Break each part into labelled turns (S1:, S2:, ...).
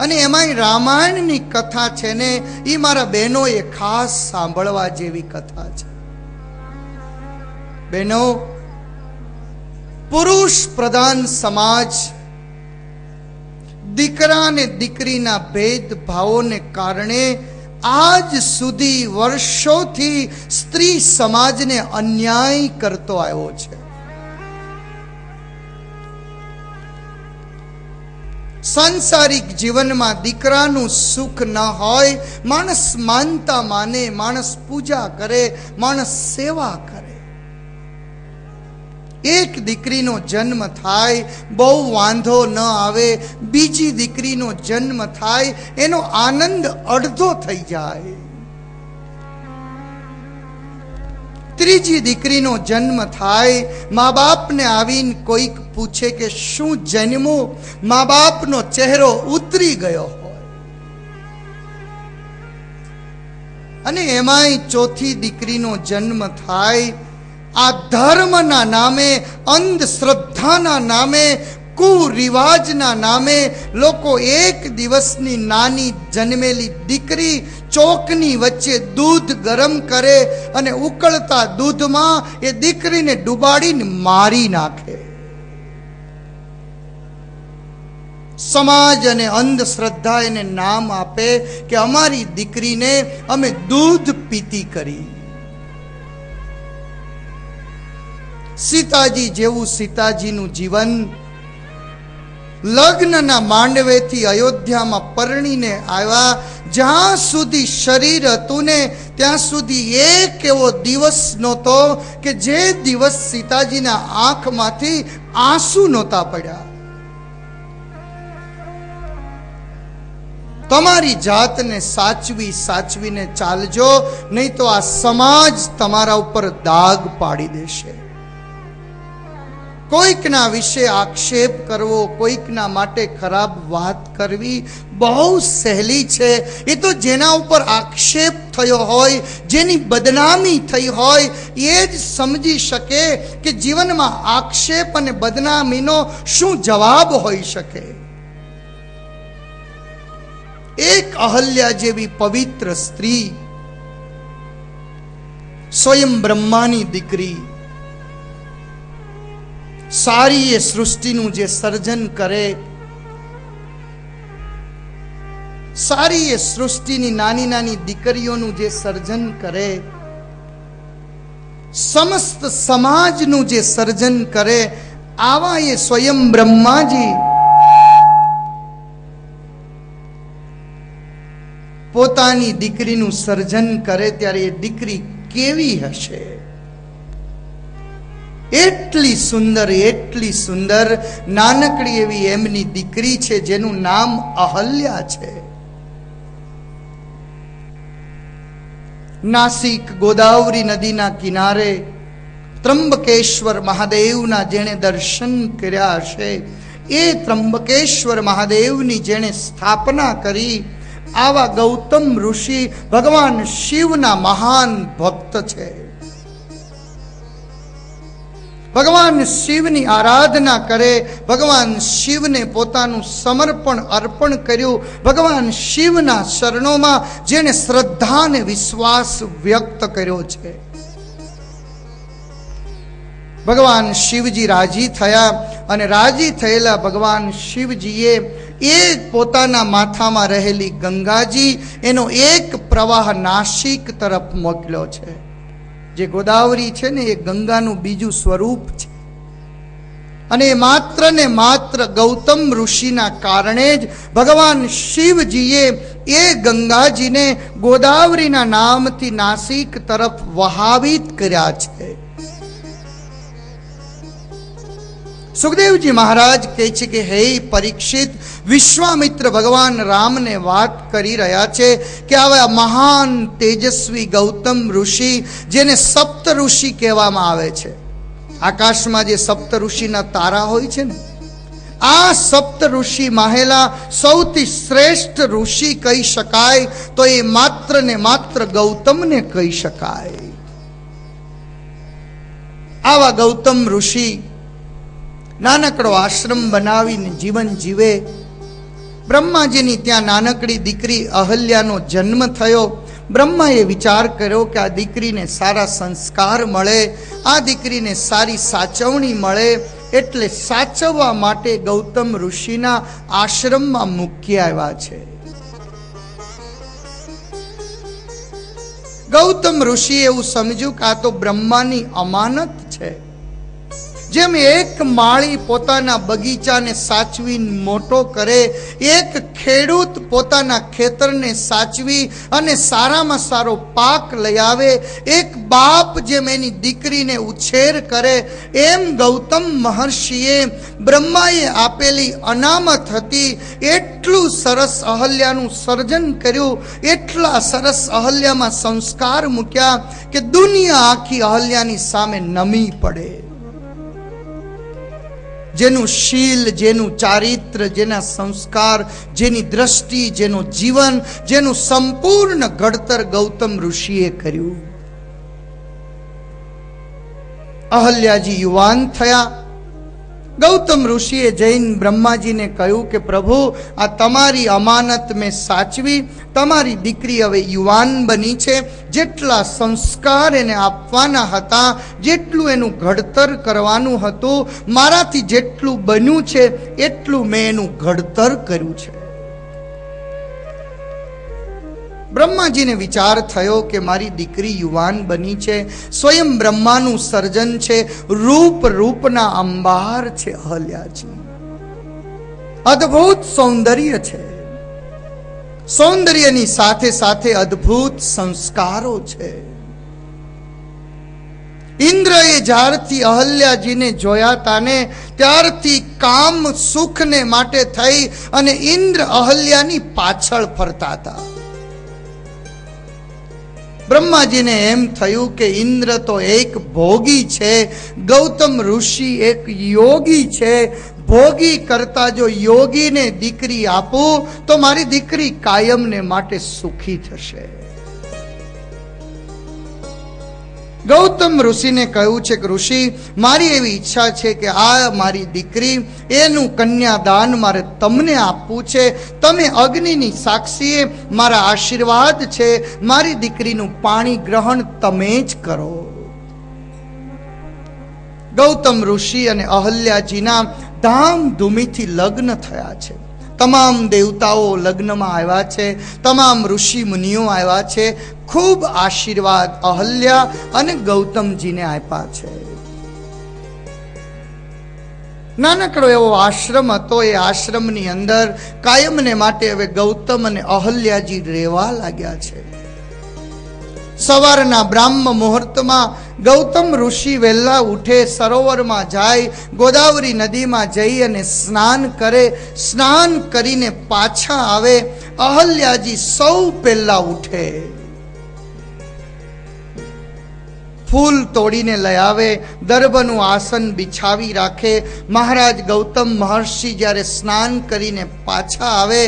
S1: અને એમાંય રામાયણની કથા છે ને, એ મારા બહેનોએ ખાસ સાંભળવા જેવી કથા છે. બહેનો, પુરુષ પ્રધાન સમાજ દીકરા અને દીકરીના ભેદભાવોને કારણે આજ સુધી વર્ષોથી સ્ત્રી સમાજને અન્યાય કરતો આવ્યો છે. સાંસારિક જીવનમાં દીકરાનું સુખ ન હોય, માણસ માનતા માને, માણસ પૂજા કરે, માણસ સેવા કરે. એક દીકરીનો જન્મ થાય, બહુ વાંધો ન આવે. બીજી દીકરીનો જન્મ થાય, એનો આનંદ અડધો થઈ જાય. ત્રીજી દીકરીનો જન્મ થાય, મા બાપને આવીને કોઈક પૂછે કે શું જન્મ્યું, મા બાપનો ચહેરો ઉતરી ગયો હોય. અને એમાંય ચોથી દીકરીનો જન્મ થાય, આ ધર્મના નામે, અંધશ્રદ્ધાના નામે, કુરિવાજના નામે લોકો એક દિવસની નાની જન્મેલી દીકરી ચોકની વચ્ચે દૂધ ગરમ કરે અને ઉકળતા દૂધમાં એ દીકરીને ડુબાડીને મારી નાખે. સમાજ અને અંધશ્રદ્ધા એને નામ આપે કે અમારી દીકરીને અમે દૂધ પીતી કરી. સીતાજી જેવું સીતાજીનું જીવન, લગ્નના માંડવેથી અયોધ્યામાં પરણીને આવ્યા, જ્યાં સુધી શરીર હતું ને ત્યાં સુધી એક એવો દિવસ નહોતો કે જે દિવસ સીતાજીના આંખમાંથી આંસુ નહોતા પડ્યા. તમારી જાતને સાચવીને ચાલજો, નહીં તો આ સમાજ તમારા ઉપર દાગ પાડી દેશે. કોઈકના વિશે આક્ષેપ કરવો, કોઈકના માટે ખરાબ વાત કરવી બહુ સહેલી છે. એ તો જેના ઉપર આક્ષેપ થયો હોય, જેની બદનામી થઈ હોય, એ જ સમજી શકે કે જીવનમાં આક્ષેપ અને બદનામીનો શું જવાબ હોઈ શકે. એક અહલ્યા જેવી પવિત્ર સ્ત્રી, સ્વયં બ્રહ્માની દીકરી, સારી એ સૃષ્ટિનું જે સર્જન કરે, સારી એ સૃષ્ટિની નાની નાની દીકરીઓનું જે સર્જન કરે, સમસ્ત સમાજનું જે સર્જન કરે, આવા એ સ્વયં બ્રહ્માજી પોતાની દીકરીનું સર્જન કરે ત્યારે એ દીકરી કેવી હશે? એટલી સુંદર નાનકડી એવી એમની દીકરી છે જેનું નામ અહલ્યા છે. નાસિક ગોદાવરી નદીના કિનારે ત્રંબકેશ્વર મહાદેવના જેણે દર્શન કર્યા હશે, એ ત્રંબકેશ્વર મહાદેવની જેણે સ્થાપના કરી, આવા ગૌતમ ઋષિ ભગવાન શિવના મહાન ભક્ત છે. ભગવાન શિવની આરાધના કરે, ભગવાન શિવને પોતાનું સમર્પણ અર્પણ કર્યું, ભગવાન શિવના શરણોમાં જેણે શ્રદ્ધા અને વિશ્વાસ વ્યક્ત કર્યો છે. ભગવાન શિવજી રાજી થયા અને રાજી થયેલા ભગવાન શિવજીએ એ પોતાના માથામાં રહેલી ગંગાજી, એનો એક પ્રવાહ નાસિક તરફ મોકલ્યો છે. જે ગોદાવરી છે ને એ ગંગાનું બીજું સ્વરૂપ છે. અને માત્ર ને માત્ર ગૌતમ ઋષિના કારણે જ ભગવાન શિવજીએ એ ગંગાજીને ગોદાવરીના નામથી નાસિક તરફ વહાવિત કર્યા છે. સુખદેવજી મહારાજ કહે છે કે હે પરીક્ષિત, વિશ્વામિત્ર ભગવાન રામને વાત કરી રહ્યા છે કે આવા મહાન તેજસ્વી ગૌતમ ઋષિ, જેને સપ્ત ઋષિ કહેવામાં આવે છે, આકાશમાં જે સપ્ત ઋષિના તારા હોય છે ને, આ સપ્ત ઋષિ માહેલા સૌથી શ્રેષ્ઠ ઋષિ કહી શકાય તો એ માત્ર ને માત્ર ગૌતમને કહી શકાય. આવા ગૌતમ ઋષિ નાનકડો આશ્રમ બનાવીને જીવન જીવે બ્રહ્માજીની ત્યાં નાનકડી દીકરી અહલ્યાનો જન્મ થયો. બ્રહ્માએ વિચાર કર્યો કે આ દીકરીને સારા સંસ્કાર મળે, આ દીકરીને સારી સાચવણી મળે, એટલે સાચવવા માટે ગૌતમ ઋષિના આશ્રમમાં મૂકી આવ્યા છે. ગૌતમ ઋષિએ એવું સમજ્યું કે આ તો બ્રહ્માની અમાનત છે. જેમ એક માળી પોતાના બગીચાને સાચવી મોટો કરે, એક ખેડૂત પોતાના ખેતરને સાચવી અને સારામાં સારો પાક લઈ આવે, એક બાપ જેમ એની દીકરીને ઉછેર કરે, એમ ગૌતમ મહર્ષિએ બ્રહ્માએ આપેલી અનામત હતી એટલું સરસ અહલ્યાનું સર્જન કર્યું, એટલા સરસ અહલ્યામાં સંસ્કાર મૂક્યા કે દુનિયા આખી અહલ્યાની સામે નમી પડે. જેનું શીલ, જેનું ચારિત્ર, જેના સંસ્કાર, જેની દ્રષ્ટિ, જેનું જીવન, જેનું સંપૂર્ણ ઘડતર ગૌતમ ઋષિએ કર્યું. અહલ્યાજી યુવાન થયા. ગૌતમ ઋષિએ જૈન બ્રહ્માજીને કહ્યું કે પ્રભુ, આ તમારી અમાનત મેં સાચવી, તમારી દીકરી હવે યુવાન બની છે, જેટલા સંસ્કાર એને આપવાના હતા, જેટલું એનું ઘડતર કરવાનું હતું, મારાથી જેટલું બન્યું છે એટલું મેં એનું ઘડતર કર્યું છે. બ્રહ્માજીને વિચાર થયો કે મારી દીકરી યુવાન બની છે, સ્વયં બ્રહ્માનું સર્જન છે, રૂપના અંબાર છે અહલ્યાજી, અદ્ભુત સૌંદર્ય છે, સૌંદર્યની સાથે સાથે અદ્ભુત સંસ્કારો છે. ઇન્દ્રએ જ્યારથી અહલ્યાજીને જોયા તાને ત્યારથી કામ સુખને માટે થઈ અને ઇન્દ્ર અહલ્યાની પાછળ ફરતા હતા. બ્રહ્માજીને એમ થયું કે ઇન્દ્ર તો એક ભોગી છે, ગૌતમ ઋષિ એક યોગી છે. ભોગી કરતા જો યોગીને દીકરી આપું તો મારી દીકરી કાયમને માટે સુખી થશે. ગૌતમ ઋષિને કહ્યું છે કે ઋષિ, મારી એવી ઈચ્છા છે કે આ મારી દીકરી, એનું કન્યાદાન મારે તમને આપવું છે. તમે અગ્નિની સાક્ષીએ મારા આશીર્વાદ છે, મારી દીકરીનું પાણી ગ્રહણ તમે જ કરો. ગૌતમ ઋષિ અને અહલ્યાજીના ધામધૂમીથી લગ્ન થયા છે. તમામ દેવતાઓ લગ્નમાં આવ્યા છે, તમામ ઋષિ મુનિઓ આવ્યા છે. ખૂબ આશીર્વાદ અહલ્યા અને ગૌતમજીને આપ્યા છે. નાનકડો એવો આશ્રમ હતો. એ આશ્રમની અંદર કાયમને માટે હવે ગૌતમ અને અહલ્યાજી રહેવા લાગ્યા છે. સવારના બ્રાહ્મ મુહૂર્તમાં ગૌતમ ઋષિ વહેલા ઉઠે, સરોવરમાં જાય, ગોદાવરી નદીમાં જઈ અને સ્નાન કરે. સ્નાન કરીને પાછા આવે. અહલ્યાજી સૌ પહેલા ઉઠે, ફૂલ તોડીને લઈ આવે, દર્ભનું આસન બિછાવી રાખે. મહારાજ ગૌતમ મહર્ષિ જ્યારે સ્નાન કરીને પાછા આવે,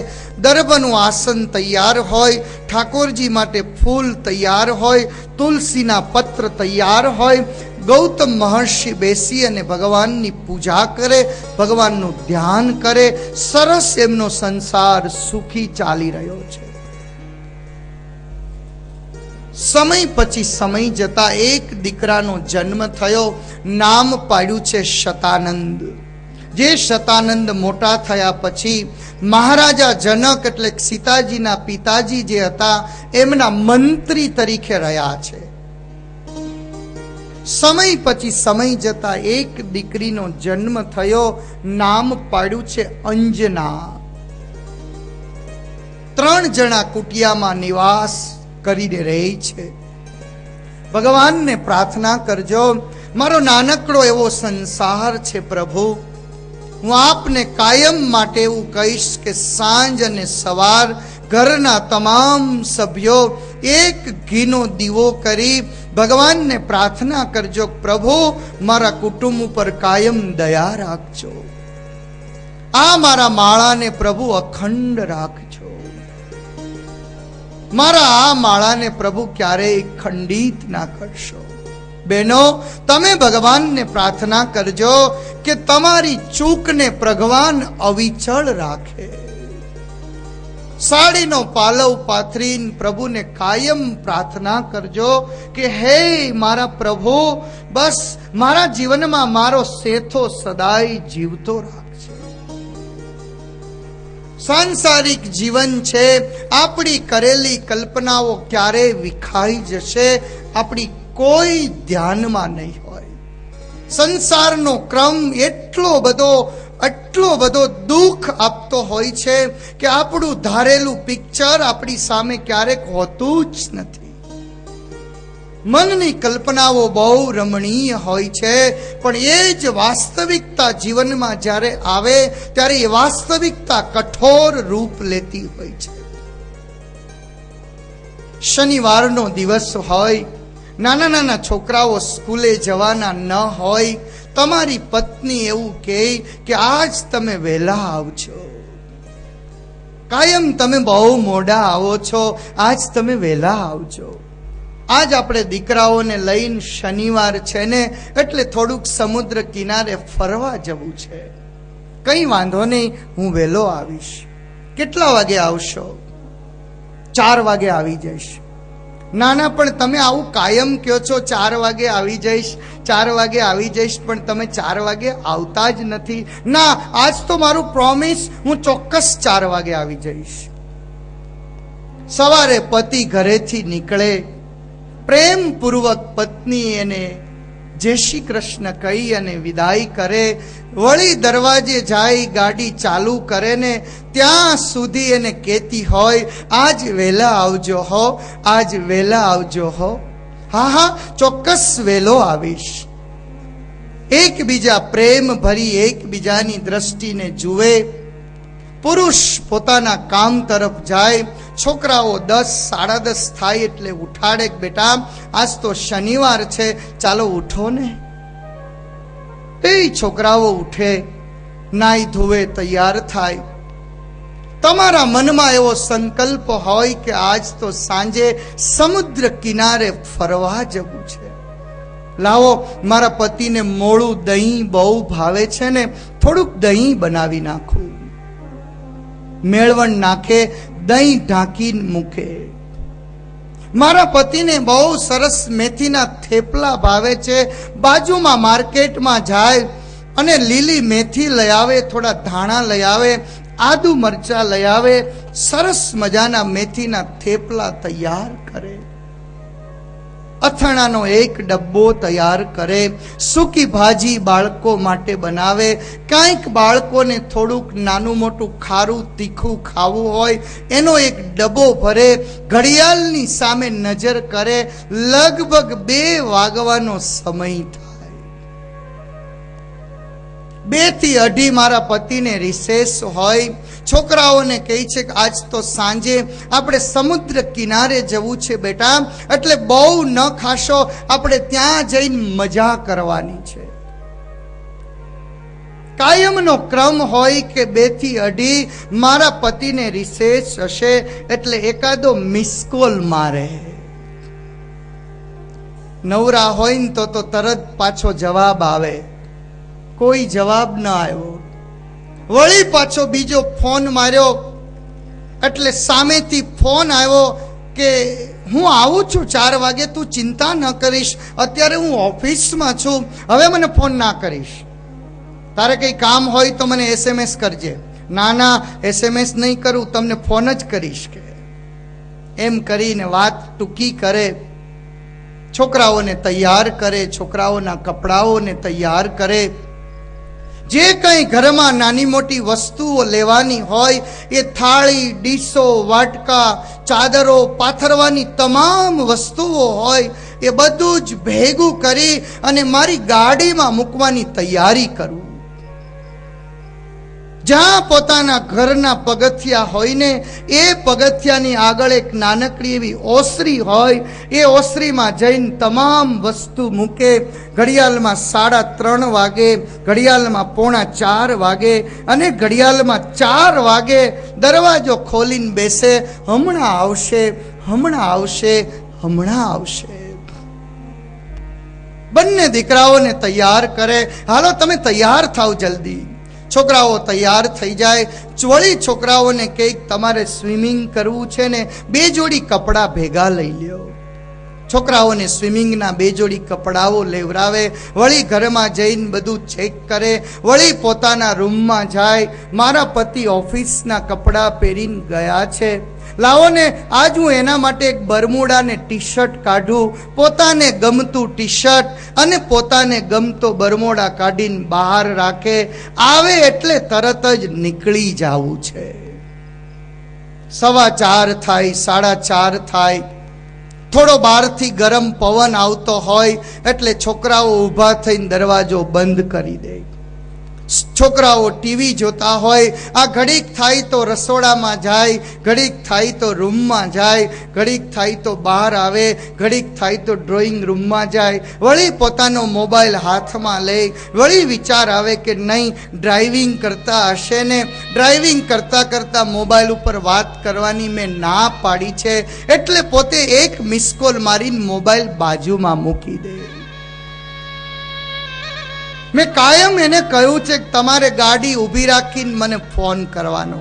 S1: દર્ભનું આસન તૈયાર હોય, ઠાકોરજી માટે ફૂલ તૈયાર હોય, તુલસીના પત્ર તૈયાર હોય. ગૌતમ મહર્ષિ બેસી અને ભગવાનની પૂજા કરે, ભગવાનનું ધ્યાન કરે. સરસ એમનો સંસાર સુખી ચાલી રહ્યો છે. સમય પછી સમય જતા એક દીકરાનો જન્મ થયો. નામ પાડ્યું છે શતાનંદ. જે શતાનંદ મોટા થયા પછી મહારાજા જનક એટલે સીતાજીના પિતાજી જે હતા એમના મંત્રી તરીકે રહ્યા છે. સમય પછી સમય જતા એક દીકરીનો જન્મ થયો. નામ પાડ્યું છે અંજના. 3 જણા કુટિયામાં નિવાસ કરીને રહી છે. ભગવાનને પ્રાર્થના કરજો, મારો નાનકડો એવો સંસાર છે પ્રભુ, હું આપને કાયમ માટે એવું કહીશ કે સાંજ અને સવાર ઘરના તમામ સભ્યો એક ઘીનો દીવો કરી ભગવાનને પ્રાર્થના કરજો, પ્રભુ મારા કુટુંબ ઉપર કાયમ દયા રાખજો, આ મારા માળાને પ્રભુ અખંડ રાખજો, મારા આ માળાને પ્રભુ ક્યારેય ખંડિત ના કરશો. બહેનો, તમે ભગવાનને પ્રાર્થના કરજો કે તમારી ચૂકને ભગવાન અવિચળ રાખે. સાડીનો પાલવ પાથરીને પ્રભુને કાયમ પ્રાર્થના કરજો કે હે મારા પ્રભુ, બસ મારા જીવનમાં મારો સેથો સદાય જીવતો રાખજે. સાંસારિક જીવન છે, આપણી કરેલી કલ્પનાઓ ક્યારે વિખાઈ જશે આપણી કોઈ ધ્યાનમાં નહીં હોય. સંસારનો ક્રમ એટલો બધો દુઃખ આપતો હોય છે કે આપણું ધારેલું પિક્ચર આપણી સામે ક્યારેક હોતું જ નથી. મનની કલ્પનાઓ બહુ રમણીય હોય છે, પણ એ જ વાસ્તવિકતા જીવનમાં જ્યારે આવે ત્યારે એ વાસ્તવિકતા કઠોર રૂપ લેતી હોય છે. શનિવારનો દિવસ હોય, નાના નાના છોકરાઓ સ્કૂલે જવાના ન હોય, તમારી પત્ની એવું કહે કે આજ તમે વહેલા આવજો, કાયમ તમે બહુ મોડા આવો છો, આજ તમે વહેલા આવજો. આજ આપણે દીકરાઓને લઈને શનિવાર છે ને એટલે થોડુંક સમુદ્ર કિનારે ફરવા જવું છે. કંઈ વાંધો નહીં, હું વહેલો આવીશ. કેટલા વાગે આવશો? 4 વાગે આવી જઈશ. ના ના, પણ તમે આવું કાયમ કહો છો 4 વાગે આવી જઈશ, 4 વાગે આવી જઈશ, પણ તમે 4 વાગે આવતા જ નથી. ના, આજ તો મારું પ્રોમિસ, હું ચોક્કસ 4 વાગે આવી જઈશ. સવારે પતિ ઘરેથી નીકળે, પ્રેમપૂર્વક પત્ની એને જય શ્રી કૃષ્ણ કહી અને વિદાય કરે. વળી દરવાજે જાય, ગાડી ચાલુ કરે ને ત્યાં સુધી એને કહેતી હોય આજ વહેલા આવજો હો, આજ વહેલા આવજો હો. હા હા, ચોક્કસ વહેલો આવીશ. એકબીજા પ્રેમ ભરી એકબીજાની દ્રષ્ટિને જુએ. પુરુષ પોતાના કામ તરફ જાય, છોકરાઓ 10, 10:30 થાય એટલે ઉઠાડે, બેટા આજ તો શનિવાર છે, ચાલો ઉઠો ને. એ છોકરાઓ ઉઠે, નાઈ ધોવે, તૈયાર થાય. તમારા મનમાં એવો સંકલ્પ હોય કે આજ તો સાંજે સમુદ્ર કિનારે ફરવા જવું છે. લાવો, મારા પતિને મોળું દહીં બહુ ભાવે છે ને, થોડુંક દહીં બનાવી નાખું. મેળવણ નાખે, દહીં ઢાંકીને મૂકે. મારા પતિને બહુ સરસ મેથીના થેપલા ભાવે છે, બાજુમાં માર્કેટમાં જાય અને લીલી મેથી લઈ આવે, થોડા ધાણા લઈ આવે, આદુ મરચા લઈ આવે, સરસ મજાના મેથીના થેપલા તૈયાર કરે. અથાણાનો એક ડબ્બો તૈયાર કરે. સૂકી ભાજી બાળકો માટે બનાવે. કંઈક બાળકોને થોડુંક નાનું મોટું ખારું તીખું ખાવું હોય એનો એક ડબ્બો ભરે. ઘડિયાળની સામે નજર કરે, લગભગ 2 વાગવાનો સમય થાય. 2 થી 2:30 મારા પતિને રિસેસ હોય. છોકરાઓને કહે છે કે આજ તો સાંજે આપણે સમુદ્ર કિનારે જવું છે બેટા, એટલે બહુ ન ખાશો, આપણે ત્યાં જઈને મજા કરવાની છે. કાયમનો ક્રમ હોય કે 2 થી 2:30 મારા પતિને રિસેસ હશે એટલે એકાદો મિસકોલ મારે. નવરા હોય ને તો તરત પાછો જવાબ આવે. કોઈ જવાબ ન આવ્યો, વળી પાછો બીજો ફોન માર્યો એટલે સામેથી ફોન આવ્યો કે હું આવું છું 4 વાગે, તું ચિંતા ન કરીશ, અત્યારે હું ઓફિસમાં છું, હવે મને ફોન ના કરીશ, તારે કંઈ કામ હોય તો મને SMS કરજે. ના ના, SMS નહીં કરું, તમને ફોન જ કરીશ કે. એમ કરીને વાત ટૂંકી કરે. છોકરાઓને તૈયાર કરે, છોકરાઓના કપડાઓને તૈયાર કરે. જે કંઈ ઘરમાં નાની મોટી વસ્તુઓ લેવાની હોય એ થાળી, ડીશો, વાટકા, ચાદરો, પાથરવાની તમામ વસ્તુઓ હોય એ બધું જ ભેગું કરી અને મારી ગાડીમાં મૂકવાની તૈયારી કરું. જ્યાં પોતાના ઘરના પગથિયા હોય ને એ પગથિયાની આગળ એક નાનકડી એવી ઓસરી હોય, એ ઓસરીમાં જઈને તમામ વસ્તુ મૂકે. ઘડિયાળમાં 3:30 વાગે, ઘડિયાળમાં 3:45 વાગે અને ઘડિયાળમાં 4 વાગે દરવાજો ખોલીને બેસે, હમણાં આવશે, હમણાં આવશે, હમણાં આવશે. બંને દીકરાઓને તૈયાર કરે. હાલો તમે તૈયાર થાવ જલ્દી. છોકરાઓ તૈયાર થઈ જાય, વળી છોકરાઓને કંઈક તમારે સ્વિમિંગ કરવું છે ને 2 જોડી કપડાં ભેગા લઈ લ્યો. છોકરાઓને સ્વિમિંગના 2 જોડી કપડાઓ લેવરાવે, વળી ઘરમાં જઈને બધું ચેક કરે, વળી પોતાના રૂમમાં જાય. મારા પતિ ઓફિસના કપડાં પહેરીને ગયા છે, લાવો ને આજ હું એના માટે એક બરમુડા ને ટી શર્ટ કાઢું. પોતાને ગમતું ટી શર્ટ અને પોતાને ગમતો બરમુડા કાઢીને બહાર રાખે. આવે એટલે તરત જ નીકળી જવું છે. 4:15 થાય, 4:30 થાય, થોડો બહારથી ગરમ પવન આવતો હોય એટલે છોકરાઓ ઊભા થઈને દરવાજો બંધ કરી દે. છોકરાઓ ટીવી જોતા હોય, આ ઘડીક થાય તો રસોડામાં જાય, ઘડીક થાય તો રૂમમાં જાય, ઘડીક થાય તો બહાર આવે, ઘડીક થાય તો ડ્રોઈંગ રૂમમાં જાય, વળી પોતાનો મોબાઈલ હાથમાં લે. વળી વિચાર આવે કે નહીં, ડ્રાઇવિંગ કરતા હશે ને, ડ્રાઇવિંગ કરતાં કરતાં મોબાઈલ ઉપર વાત કરવાની મેં ના પાડી છે, એટલે પોતે એક મિસ કોલ મારીને મોબાઈલ બાજુમાં મૂકી દે. મેં કાયમ એને કહ્યું છે કે તમારે ગાડી ઊભી રાખીને મને ફોન કરવાનો.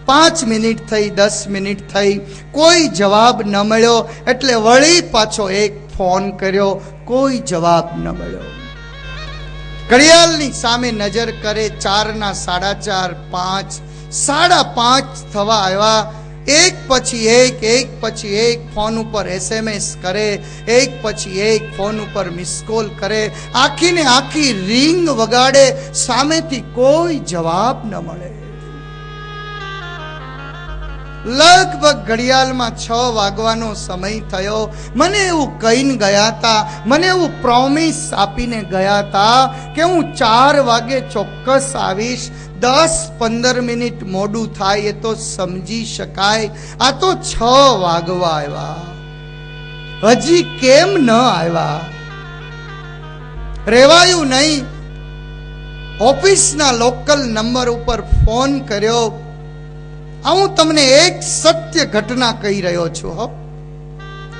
S1: 5 મિનિટ થઈ, 10 મિનિટ થઈ, કોઈ જવાબ ન મળ્યો એટલે વળી પાછો એક ફોન કર્યો, કોઈ જવાબ ન મળ્યો. ઘડિયાળની સામે નજર કરે, 4 ના 4:30, 5, 5:30 થવા આવ્યા. એક પછી એક ફોન ઉપર SMS કરે, એક પછી એક ફોન ઉપર મિસ કોલ કરે, આખી ને આખી રિંગ વગાડે, સામેથી કોઈ જવાબ ન મળે. લગભગ ઘડિયાળમાં 6 વાગવાનો સમય થયો. મને એવું કહીને ગયા હતા, મને એવું પ્રોમિસ આપીને ગયા હતા કે હું 4 વાગે ચોક્કસ આવીશ. 10-15 મિનિટ મોડું થાય એ તો સમજી શકાય, આ તો 6 વાગવા આવ્યા, હજી કેમ ન આવ્યા? રેવાયું નહીં. ઓફિસના લોકલ નંબર ઉપર ફોન કર્યો. હું તમને એક સત્ય ઘટના કહી રહ્યો છું. હો,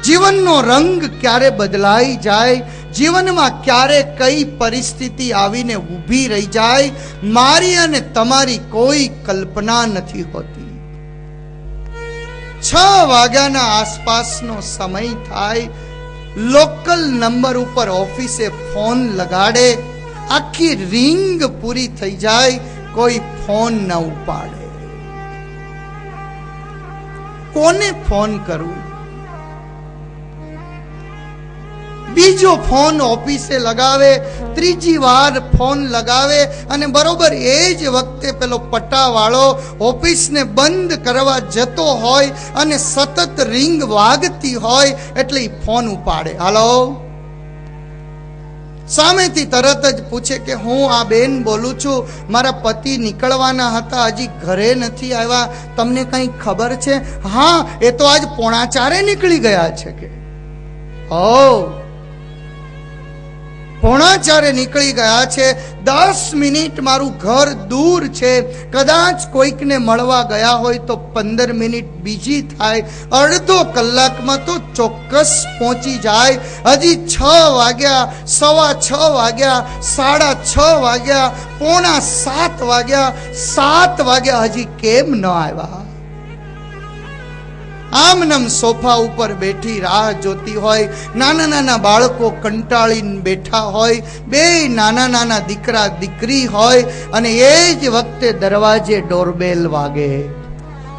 S1: જીવનનો રંગ ક્યારે બદલાઈ જાય, જીવનમાં ક્યારે કઈ પરિસ્થિતિ આવીને ઊભી રહી જાય, મારી અને તમારી કોઈ કલ્પના નથી હોતી. 6 વાગ્યાના આસપાસનો સમય થાય, લોકલ નંબર ઉપર ઓફિસે ફોન લગાડે, આખી રિંગ પૂરી થઈ જાય, કોઈ ફોન ન ઉપાડે. કોને ફોન કરવું? બીજો ફોન ઓફિસે લગાવે, ત્રીજી વાર ફોન લગાવે, અને બરોબર એ જ વખતે પેલો પટ્ટાવાળો ઓફિસને બંધ કરવા જતો હોય અને સતત રિંગ વાગતી હોય એટલે એ ફોન ઉપાડે. હાલો. સામેથી તરત જ પૂછે કે હું આ બેન બોલું છું, મારા પતિ નીકળવાના હતા, હજી ઘરે નથી આવ્યા, તમને કંઈ ખબર છે? હા, એ તો આજ 3:45 નીકળી ગયા છે. કે 3:45 નીકળી ગયા છે. 10 મિનિટ મારું ઘર દૂર છે, કદાચ કોઈકને મળવા ગયા હોય તો 15 મિનિટ બીજી થાય, અડધો કલાકમાં તો ચોક્કસ પહોંચી જાય. હજી 6 વાગ્યા, 6:15 વાગ્યા, 6:30 વાગ્યા, 6:45 વાગ્યા, 7 વાગ્યા, હજી કેમ ન આવ્યા? આમનમ સોફા ઉપર બેઠી રાહ જોતી હોય, નાના નાના બાળકો કંટાળીને બેઠા હોય, 2 નાના નાના દીકરા દીકરી હોય, અને એ જ વખતે દરવાજે ડોરબેલ વાગે.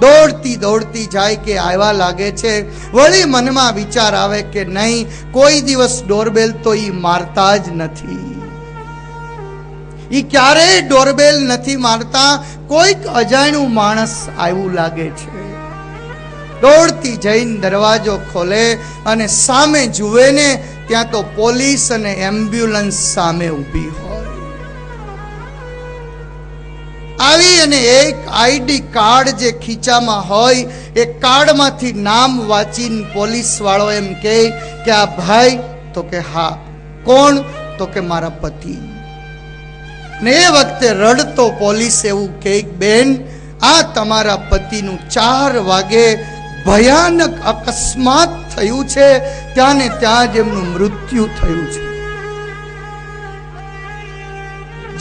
S1: દોડતી દોડતી જાય કે આવ્યા લાગે છે. વળી મનમાં વિચાર આવે કે નહીં, કોઈ દિવસ ડોરબેલ તો ઈ મારતા જ નથી, ઈ ક્યારેય ડોરબેલ નથી મારતા. કોઈક અજાણ્યું માણસ આવ્યું લાગે છે. દોડતી જઈને દરવાજો ખોલે અને સામે જુએ ને, ત્યાં તો પોલીસ અને એમ્બ્યુલન્સ સામે ઊભી હોય. આવી અને એક આઈડી કાર્ડ જે ખીચામાં હોય, એ કાર્ડમાંથી નામ વાંચીને પોલીસ વાળો એમ કહે કે આ ભાઈ? તો કે હા. કોણ? તો કે મારા પતિ. ને એ વખતે રડતો પોલીસ એવું કહે, બેન, આ તમારા પતિનું 4 વાગે ભયાનક અકસ્માત થયું છે, ત્યાં ને ત્યાં જ એમનું મૃત્યુ થયું છે.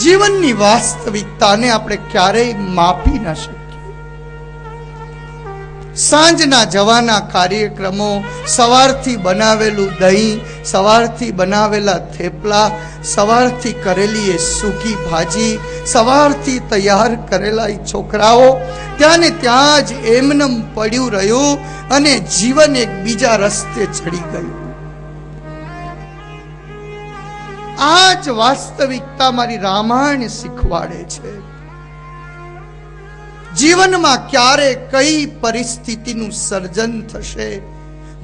S1: જીવનની વાસ્તવિકતાને આપણે ક્યારેય માપી ન શકીએ. સાંજના જવાના કાર્યક્રમો, સવારથી બનાવેલું દહીં, સવારથી બનાવેલા થેપલા, સવારથી કરેલી એ સૂકી ભાજી, સવારથી તૈયાર કરેલા એ છોકરાઓ ત્યાં ને ત્યાં જ એમનેમ પડ્યું રહ્યું અને જીવન એક બીજા રસ્તે ચડી ગયું. આ જ વાસ્તવિકતા મારી રામાયણ શીખવાડે છે. જીવનમાં ક્યારે કઈ પરિસ્થિતિનું સર્જન થશે.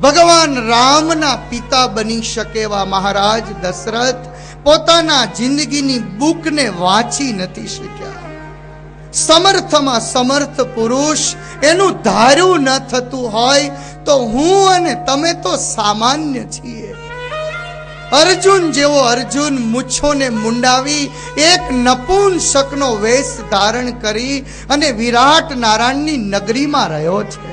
S1: ભગવાન રામના પિતા બની શકે એવા મહારાજ દશરથ પોતાના જિંદગીની બુકને વાંચી નથી શક્યા. સમર્થમાં સમર્થ પુરુષ એનું ધાર્યું ન થતું હોય તો હું અને તમે તો સામાન્ય છીએ. અર્જુન જેવો અર્જુન મૂછોને મુંડાવી એક નપુંસકનો વેશ ધારણ કરી અને વિરાટ નારાયણની નગરીમાં રહ્યો છે.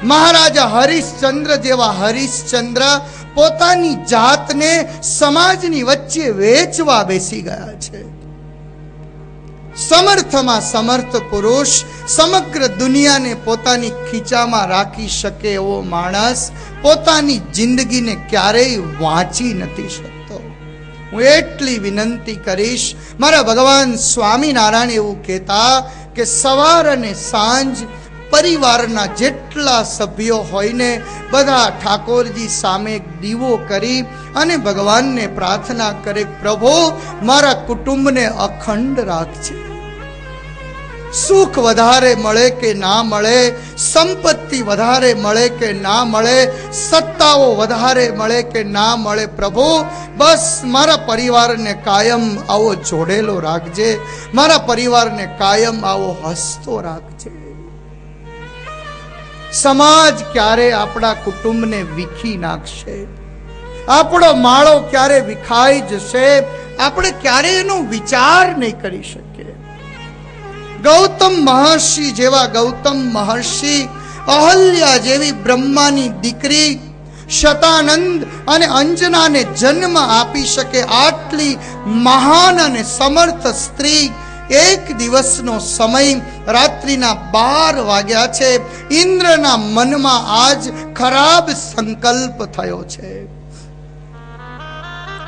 S1: મહારાજા હરિશ્ચંદ્ર જેવા હરિશ્ચંદ્ર પોતાની જાતને સમાજની વચ્ચે વેચવા બેસી ગયા છે. સમર્થમાં સમર્થ પુરુષ સમગ્ર દુનિયાને પોતાની ખીચામાં રાખી શકે એવો માણસ પોતાની જિંદગીને ક્યારેય વાંચી નથી શકતો. હું એટલી વિનંતી કરીશ, મારા ભગવાન સ્વામિનારાયણ એવું કહેતા કે સવાર અને સાંજ પરિવારના જેટલા સભ્યો હોય ને બધા ઠાકોરજી સામે એક દીવો કરી અને ભગવાનને પ્રાર્થના કરે, પ્રભુ મારા કુટુંબને અખંડ રાખજે. સુખ વધારે મળે કે ના મળે, સંપત્તિ વધારે મળે કે ના મળે, સત્તાઓ વધારે મળે કે ના મળે, પ્રભુ બસ મારા પરિવારને કાયમ આવો જોડેલો રાખજે, મારા પરિવારને કાયમ આવો હસતો રાખજે. સમાજ ક્યારે આપણા કુટુંબને વિખી નાખશે, આપણો માળો ક્યારે વિખાઈ જશે, આપણે ક્યારે એનો વિચાર નહીં કરી શકીએ. ગૌતમ મહર્ષિ જેવા ગૌતમ મહર્ષિ, અહલ્યા જેવી બ્રહ્માની દીકરી, શતાનંદ અને અંજનાને જન્મ આપી શકે આટલી મહાન અને સમર્થ સ્ત્રી, એક દિવસનો સમય રાત્રિના 12 વાગ્યા છે. ઇન્દ્રના મનમાં આજ ખરાબ સંકલ્પ થયો છે.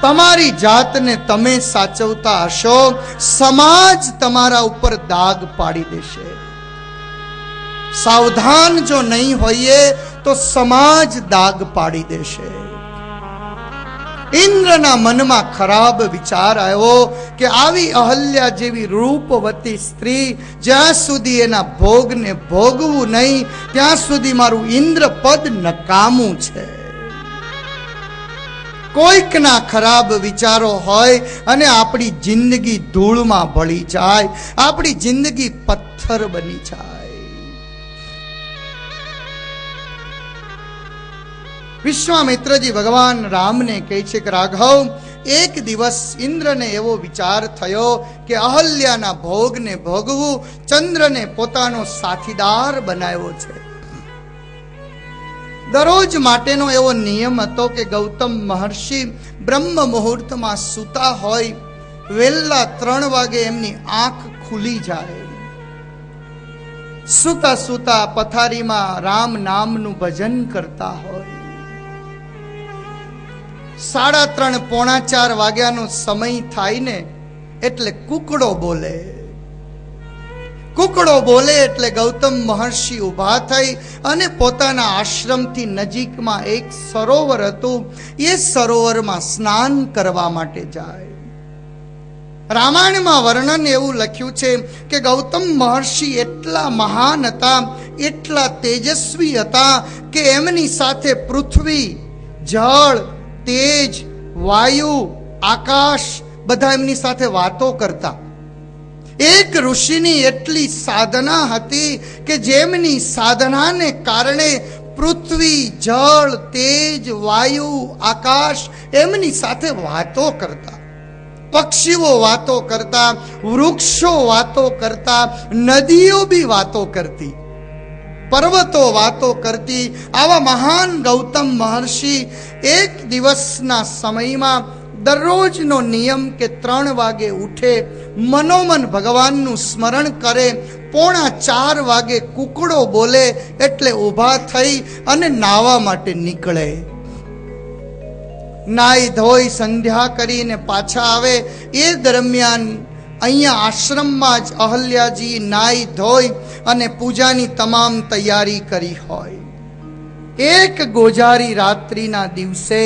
S1: તમારી જાતને તમે સાચવતા હશો, સમાજ તમારા ઉપર દાગ પાડી દેશે. સાવધાન જો નહીં હોઈએ તો સમાજ દાગ પાડી દેશે. ઇન્દ્રના મનમાં ખરાબ વિચાર આવ્યો કે આવી અહલ્યા જેવી રૂપવતી સ્ત્રી જ્યાં સુધી એના ભોગને ભોગવું નહીં ત્યાં સુધી મારું ઇન્દ્ર પદ નકામું છે. કોઈકના ખરાબ વિચારો હોય અને આપણી જિંદગી ધૂળમાં ભળી જાય, આપણી જિંદગી પથ્થર બની જાય. વિશ્વામિત્રજી ભગવાન રામને કહે છે કે રાઘવ, એક દિવસ ઇન્દ્રને એવો વિચાર થયો કે અહલ્યાના ભોગને ભોગવું, ચંદ્રને પોતાનો સાથીદાર બનાવ્યો છે. દરરોજ માટેનો એવો નિયમ હતો કે ગૌતમ મહર્ષિ બ્રહ્મ મુહૂર્તમાં સૂતા હોય, વહેલા 3 વાગે એમની આંખ ખુલી જાય. સૂતા સૂતા પથારીમાં રામ નામનું ભજન કરતા હોય. 3:30 પોણા 4 વાગ્યાનો સમય થાય ને એટલે કુકડો બોલે. કુકડો બોલે એટલે ગૌતમ મહર્ષિ ઊભા થઈ અને પોતાના આશ્રમથી નજીકમાં એક સરોવર હતું, એ સરોવરમાં સ્નાન કરવા માટે જાય. રામાયણમાં વર્ણન એવું લખ્યું છે કે ગૌતમ મહર્ષિ એટલા મહાન હતા, એટલા તેજસ્વી હતા કે એમની સાથે પૃથ્વી, જળ, તેજ, વાયુ, આકાશ બધા એમની સાથે વાતો કરતા. એક ઋષિની એટલી સાધના હતી કે જેમની સાધનાને કારણે પૃથ્વી, જળ, તેજ, વાયુ, આકાશ એમની સાથે વાતો કરતા. પક્ષીઓ વાતો કરતા, વૃક્ષો વાતો કરતા, નદીઓ બી વાતો કરતી, પર્વતો વાતો કરતી. આવા મહાન ગૌતમ મહર્ષિ એક દિવસના સમયમાં દરરોજનો નિયમ કે 3 વાગે ઉઠે, મનોમન ભગવાનનું સ્મરણ કરે, 3:45 વાગે કુકડો બોલે એટલે ઊભા થઈ અને નાવા માટે નીકળે. નાઈ ધોઈ સંધ્યા કરીને પાછા આવે. એ દરમિયાન અહીંયા આશ્રમમાં જ અહલ્યાજી નાઈ ધોઈ અને પૂજાની તમામ તૈયારી કરી હોય. એક ગોજારી રાત્રિના દિવસે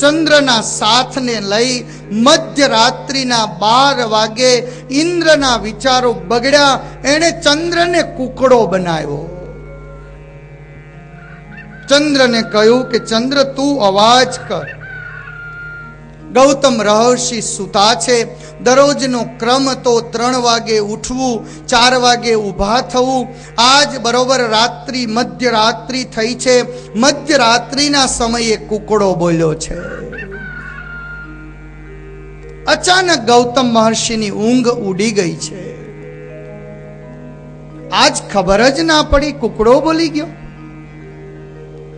S1: ચંદ્રના સાથને લઈ મધ્યરાત્રિના 12 વાગે ઇન્દ્રના વિચારો બગડ્યા. એણે ચંદ્રને કુકડો બનાવ્યો. ચંદ્રને કહ્યું કે ચંદ્ર તું અવાજ કર. ગૌતમ રહર્ષિ સૂતા છે. દરરોજનો ક્રમ તો 3 વાગે ઉઠવું, 4 વાગે ઊભા થવું. આજ બરોબર રાત્રિ મધ્યરાત્રિ થઈ છે. મધ્યરાત્રિના સમયે કુકડો બોલ્યો છે. અચાનક ગૌતમ મહર્ષિની ઊંઘ ઉડી ગઈ છે. આજ ખબર જ ના પડી કુકડો બોલી ગયો.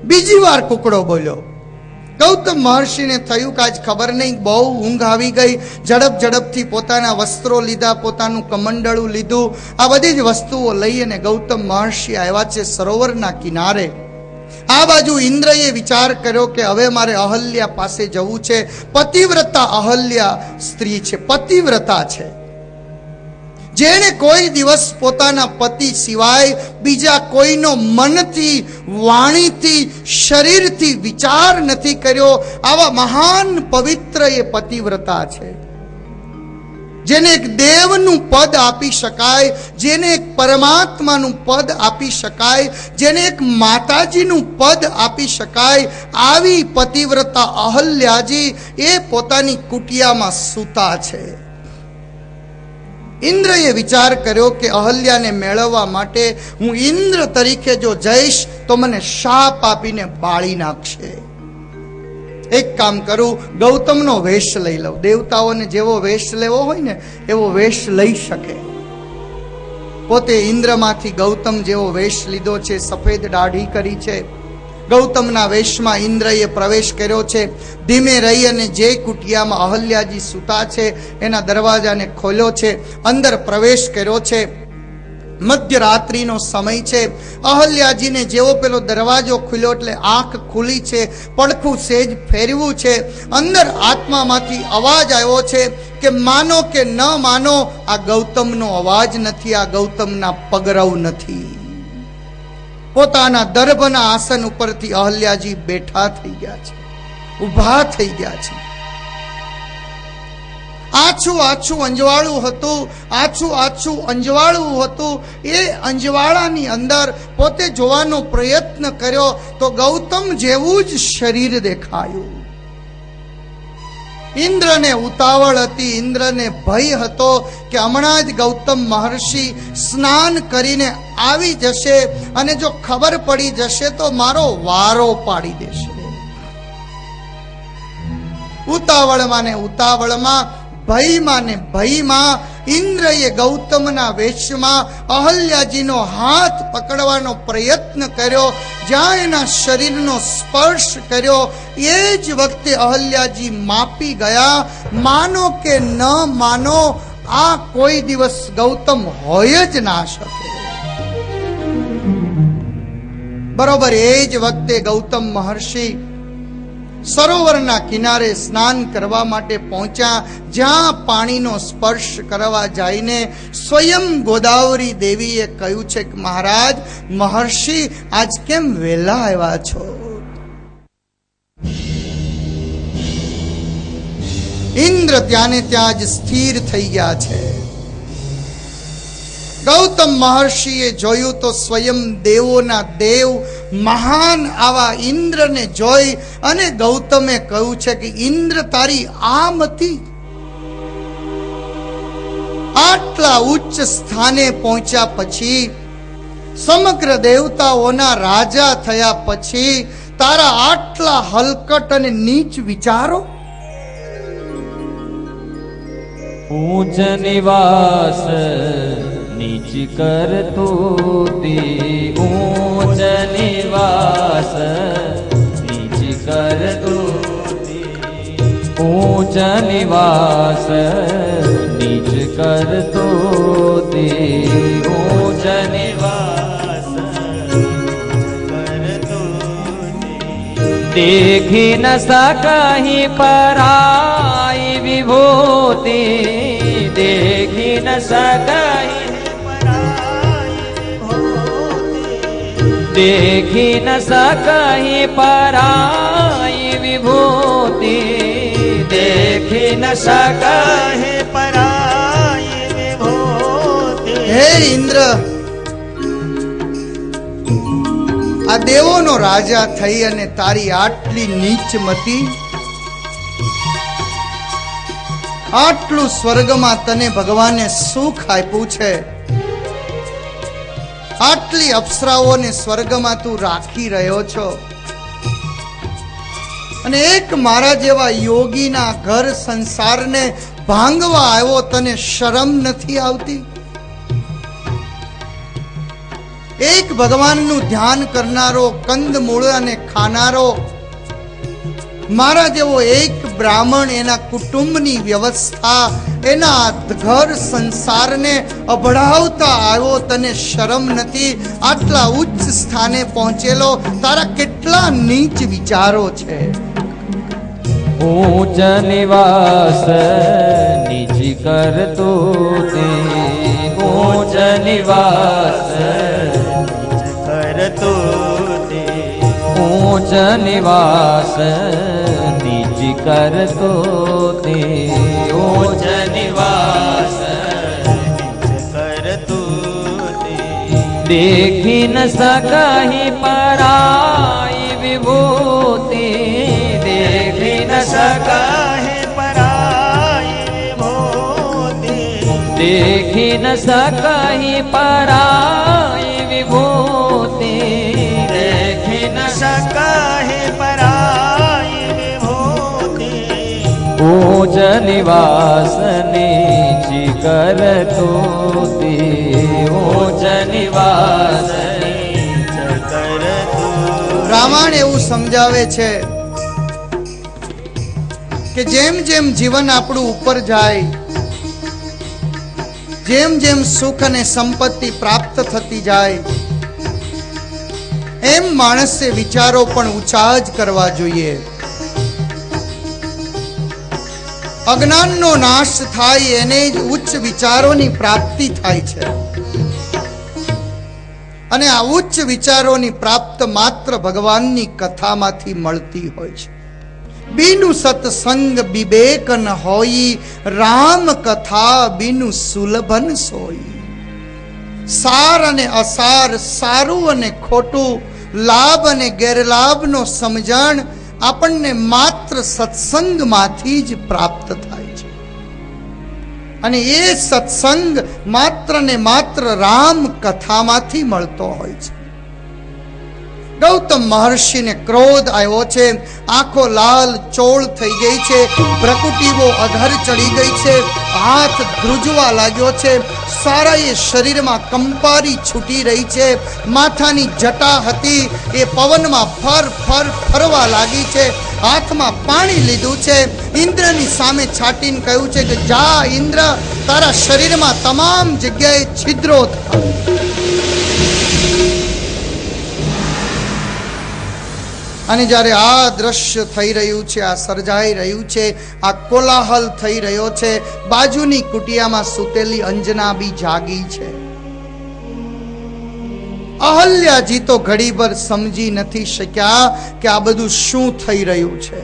S1: બીજી વાર કુકડો બોલ્યો. ગૌતમ મહર્ષિને થયું કે આજ ખબર નહીં, બહુ ઊંઘ આવી ગઈ. ઝડપથી પોતાના વસ્ત્રો લીધા, પોતાનું કમંડળું લીધું, આ બધી જ વસ્તુઓ લઈ અને ગૌતમ મહર્ષિ આવ્યા છે સરોવરના કિનારે. આ બાજુ ઇન્દ્રએ વિચાર કર્યો કે હવે મારે અહલ્યા પાસે જવું છે. પતિવ્રતા અહલ્યા સ્ત્રી છે, પતિવ્રતા છે, જેણે કોઈ દિવસ પોતાના પતિ સિવાય બીજા કોઈનો મનથી, વાણીથી, શરીરથી વિચાર નથી કર્યો. આવા મહાન પવિત્ર એ પતિવ્રતા છે, જેને એક દેવનું પદ આપી શકાય, જેને એક પરમાત્માનું પદ આપી શકાય, જેને એક માતાજીનું પદ આપી શકાય. આવી પતિવ્રતા અહલ્યાજી એ પોતાની કુટિયામાં સૂતા છે. ઇન્દ્રએ વિચાર કર્યો કે અહલ્યાને મેળવવા માટે હું ઇન્દ્ર તરીકે જો જઈશ તો મને શાપ આપીને બાળી નાખશે. એક કામ કરું, ગૌતમનો વેશ લઈ લઉં. દેવતાઓને જેવો વેશ લેવો હોય ને એવો વેશ લઈ શકે. પોતે ઇન્દ્રમાંથી ગૌતમ જેવો વેશ લીધો છે, સફેદ દાઢી કરી છે. ગૌતમના વેશમાં ઇન્દ્રએ પ્રવેશ કર્યો છે. ધીમે રહી અને જે કુટિયામાં અહલ્યાજી સૂતા છે એના દરવાજાને ખોલ્યો છે, અંદર પ્રવેશ કર્યો છે. મધ્યરાત્રિનો સમય છે. અહલ્યાજીને જેવો પેલો દરવાજો ખુલ્યો એટલે આંખ ખુલી છે, પડખું સેજ ફેરવું છે. અંદર આત્મામાંથી અવાજ આવ્યો છે કે માનો કે ન માનો, આ ગૌતમનો અવાજ નથી, આ ગૌતમના પગરવ નથી. પોતાના દર્ભના આસન ઉપરથી અહલ્યાજી બેઠા થઈ ગયા છે, ઊભા થઈ ગયા છે. આછું અંજવાળું હતું, આછું અંજવાળું હતું. એ અંજવાળાની અંદર પોતે જોવાનો પ્રયત્ન કર્યો તો ગૌતમ જેવું જ શરીર દેખાયું. ઇન્દ્રને ઉતાવળ હતી, ઇન્દ્રને ભય હતો કે હમણાં જ ગૌતમ મહર્ષિ સ્નાન કરીને આવી જશે અને જો ખબર પડી જશે તો મારો વારો પાડી દેશે. ઉતાવળમાં ભયમાં ઇન્દ્રએ ગૌતમના વેશમાં અહલ્યાજીનો હાથ પકડવાનો પ્રયત્ન કર્યો. જ્યાં એના શરીરનો સ્પર્શ કર્યો એ જ વખતે અહલ્યાજી માપી ગયા. માનો કે ન માનો, આ કોઈ દિવસ ગૌતમ હોય જ ના શકે. બરોબર એ જ વખતે ગૌતમ મહર્ષિ સરોવરના કિનારે સ્નાન કરવા માટે પહોંચ્યા. જ્યાં પાણીનો સ્પર્શ કરવા જઈને સ્વયં ગોદાવરી દેવીએ કહ્યું છે કે મહારાજ, મહર્ષિ આજ કેમ વહેલા આવ્યા છો? ઇન્દ્ર ત્યાંને ત્યાં જ સ્થિર થઈ ગયા છે. ગૌતમ મહર્ષિએ જોયું તો સ્વયં દેવોના દેવ મહાન આવા ઇન્દ્રને જોઈ અને ગૌતમે કહ્યું છે કે ઇન્દ્ર તારી આ મતિ? આટલા ઉચ્ચ સ્થાને પહોંચ્યા પછી, સમગ્ર દેવતાઓના રાજા થયા પછી તારા આટલા હલકટ અને નીચ વિચારો?
S2: ઊંચ નિવાસ નીચ કર તુતી, ઊંચ નિવાસ નીચ કર તુતી. નિવાસ નીચ કરતો તે ઊંચ નિવાસ देखी न सकहीं पराई विभूति देखी न सकहीं देखी न सकहीं पराई विभूति देखी न सकहीं पराई विभूति।
S1: હે ઇન્દ્ર, આ દેવોનો રાજા થઈ અને તારી આટલી નીચ મતી, આટલું સ્વર્ગમાં તને ભગવાને સુખ આપ્યું છે, આટલી અપ્સરાઓને સ્વર્ગમાં તું રાખી રહ્યો છો, અને એક મારા જેવા યોગીના ઘર સંસારને ભાંગવા આવ્યો, તને શરમ નથી આવતી? એક ભગવાનનું ધ્યાન કરનારો, કંદમૂળ અને ખાનારો મારા જેવો એક બ્રાહ્મણ એના કુટુંબની વ્યવસ્થા, એના ઘર સંસારને અભડાવતા આવ્યો, તને શરમ નથી? આટલા ઉચ્ચ સ્થાને પહોંચેલો, તારા કેટલા નીચ વિચારો છે.
S2: ऊंच निवास निज करतो ते ऊंच निवास करतो ते ऊंच निवास निज करतो ते ऊंच निवास निज करतो ते देखी न सकहीं पराई विभूति देखी न सकहीं पराई विभूति देखी न सकहीं पराई विभूति देखी न सकहीं पराई विभूति। ऊंच निवास नीच करतो ते ऊंच निवास नीच करतो।
S1: રામાયણ એવું સમજાવે છે કે જેમ જેમ જીવન આપણું ઉપર જાય, જેમ જેમ સુખ અને સંપત્તિ પ્રાપ્ત થતી જાય, એમ માણસે વિચારો પણ ઊંચા જ કરવા જોઈએ. અજ્ઞાનનો નાશ થાય એને જ ઉચ્ચ વિચારોની પ્રાપ્તિ થાય છે, અને આ ઉચ્ચ વિચારોની પ્રાપ્ત માત્ર ભગવાનની કથામાંથી મળતી હોય છે. બીનુ સત્સંગ વિવેક ન હોઈ, રામ કથા બીનુ સુલભન સોઈ. સાર અને અસાર, સારું અને ખોટું, લાભ અને ગેરલાભનો સમજણ આપણને માત્ર સત્સંગમાંથી જ પ્રાપ્ત થાય છે, અને એ સત્સંગ માત્ર ને માત્ર રામ કથામાંથી મળતો હોય છે. ગૌતમ મહર્ષિને ક્રોધ આવ્યો છે, આંખો લાલ ચોળ થઈ ગઈ છે, ભ્રકુટીઓ અધર ચડી ગઈ છે, હાથ ધ્રુજવા લાગ્યો છે, સારા એ શરીરમાં કંપારી છૂટી રહી છે, માથાની જટા હતી એ પવનમાં ફર ફર ફરવા લાગી છે, હાથમાં પાણી લીધું છે, ઇન્દ્રની સામે છાટીને કહ્યું છે કે જા ઇન્દ્ર, તારા શરીરમાં તમામ જગ્યાએ છિદ્રો થાય. અને જ્યારે આ દ્રશ્ય થઈ રહ્યું છે, આ સર્જાઈ રહ્યું છે, આ કોલાહલ થઈ રહ્યો છે, બાજુની કુટિયામાં સૂતેલી અંજના બી જાગી છે. અહલ્યાજી તો ઘડીભર સમજી નથી શક્યા કે આ બધું શું થઈ રહ્યું છે.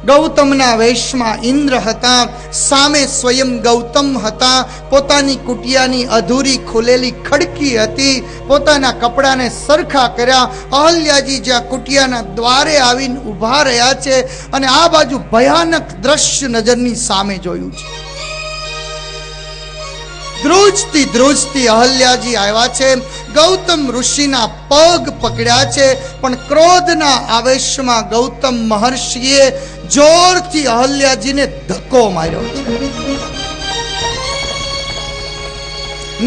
S1: ગૌતમના વેશમાં ઇન્દ્ર હતા, સામે સ્વયં ગૌતમ હતા, પોતાની કુટિયાની અધૂરી ખુલેલી ખડકી હતી, પોતાના કપડાને સરખા કર્યા, અહલ્યાજી જ્યાં કુટિયાના દ્વારે આવીને ઊભા રહ્યા છે, અને આ બાજુ ભયાનક દ્રશ્ય નજરની સામે જોયું છે. ધ્રુજતી ધ્રુજતી અહલ્યાજી આવ્યા છે, ગૌતમ ઋષિના પગ પકડ્યા છે, પણ ક્રોધના આવેશમાં ગૌતમ મહર્ષિએ જોરથી અહલ્યાજીને ધક્કો માર્યો છે.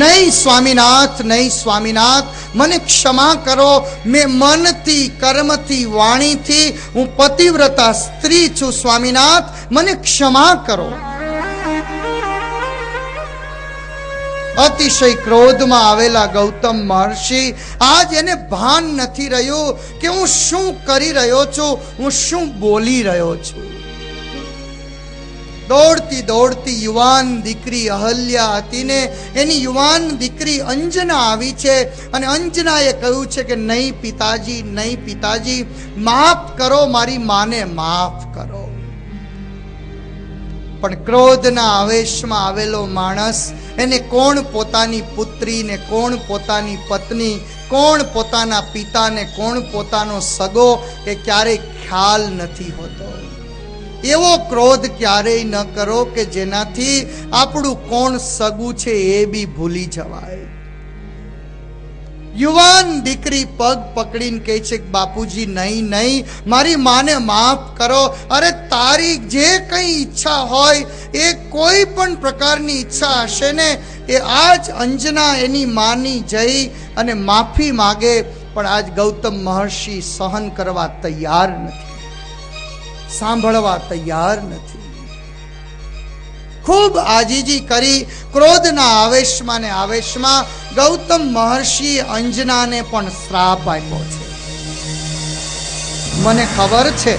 S1: નહીં સ્વામીનાથ, નહીં સ્વામીનાથ, મને ક્ષમા કરો, મેં મનથી, કર્મથી, વાણીથી હું પતિવ્રતા સ્ત્રી છું, સ્વામીનાથ મને ક્ષમા કરો. અતિશય ક્રોધમાં આવેલા ગૌતમ મહર્ષિ, આજ એને ભાન નથી રહ્યું કે હું શું કરી રહ્યો છું, હું શું બોલી રહ્યો છું. દોડતી દોડતી યુવાન દીકરી અહલ્યા હતી ને એની યુવાન દીકરી અંજના આવી છે અને અંજનાએ કહ્યું છે કે નહીં પિતાજી, નહીં પિતાજી, માફ કરો, મારી માને માફ કરો. પણ ક્રોધના આવેશમાં આવેલો માણસ, એને કોણ પોતાની પુત્રી ને કોણ પોતાની પત્ની, કોણ પોતાના પિતા ને કોણ પોતાનો સગો એ ક્યારેય ખ્યાલ નથી હોતો. એવો ક્રોધ ક્યારેય ન કરો કે જેનાથી આપણું કોણ સગું છે એ બી ભૂલી જવાય. યુવાન દીકરી પગ પકડીને કહે છે કે બાપુજી નહીં નહીં, મારી માને માફ કરો. અરે તારી જે કંઈ ઈચ્છા હોય, એ કોઈ પણ પ્રકારની ઈચ્છા હશે ને, એ આજ અંજના એની માની જઈ અને માફી માગે. પણ આજ ગૌતમ મહર્ષિ સહન કરવા તૈયાર નથી, સાંભળવા તૈયાર નથી. ખૂબ આજીજી કરી ક્રોધના આવેશમાં ને આવેશમાં ગૌતમ મહર્ષિએ અંજનાને પણ શ્રાપ આપ્યો છે. મને ખબર છે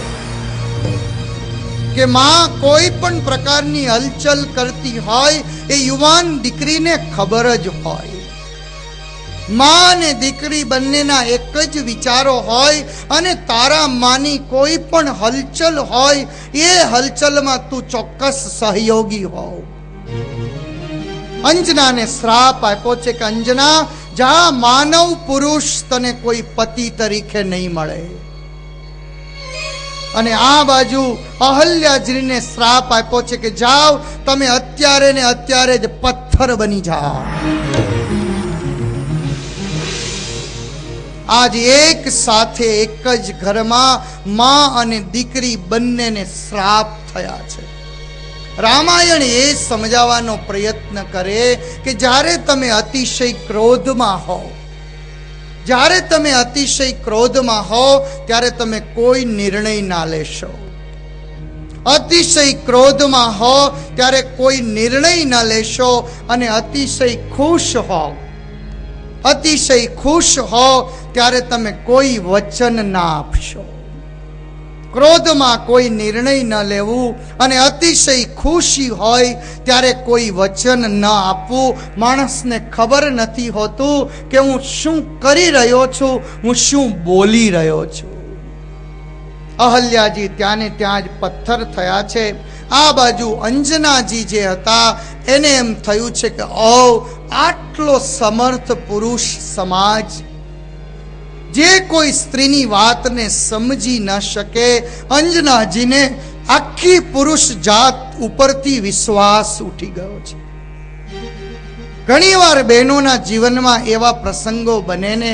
S1: કે માં કોઈ પણ પ્રકારની હલચલ કરતી હોય એ યુવાન દીકરીને ખબર જ હોય. માં અને દીકરી બંનેના એક જ વિચારો હોય અને તારા માની કોઈ પણ હલચલ હોય એ હલચલમાં તું ચોક્કસ સહયોગી હોવ. અંજનાને શ્રાપ આપ્યો છે કે અંજના જા, માનવ પુરુષ તને કોઈ પતિ તરીકે નહીં મળે. અને આ બાજુ અહલ્યાજીને શ્રાપ આપ્યો છે કે જાઓ તમે અત્યારે ને અત્યારે જ પથ્થર બની જાઓ. આજ એક સાથે એક જ ઘરમાં માં અને દીકરી બંનેને શ્રાપ થયા છે. રામાયણ એ સમજાવવાનો પ્રયત્ન કરે કે જ્યારે તમે અતિશય ક્રોધમાં હો, જ્યારે તમે અતિશય ક્રોધમાં હો ત્યારે તમે કોઈ નિર્ણય ના લેશો. અતિશય ક્રોધમાં હો ત્યારે કોઈ નિર્ણય ના લેશો. અને અતિશય ખુશ હો, અતિશય ખુશ હો ત્યારે તમે કોઈ વચન ના આપશો. ક્રોધમાં કોઈ નિર્ણય ન લેવું અને અતિશય ખુશી હોય ત્યારે કોઈ વચન ન આપવું. માણસને ખબર નથી હોતું કે હું શું કરી રહ્યો છું, હું શું બોલી રહ્યો છું. અહલ્યાજી ત્યાં ને ત્યાં જ પથ્થર થયા છે. આ બાજુ અંજનાજી જે હતા એને એમ થયું છે કે ઓ, આટલો સમર્થ પુરુષ સમાજ જે કોઈ સ્ત્રીની વાતને સમજી ન શકે, અંજનાજીને આખી પુરુષ જાત ઉપરથી વિશ્વાસ ઉઠી ગયો છે. ઘણીવાર બહેનોના જીવનમાં એવા પ્રસંગો બને ને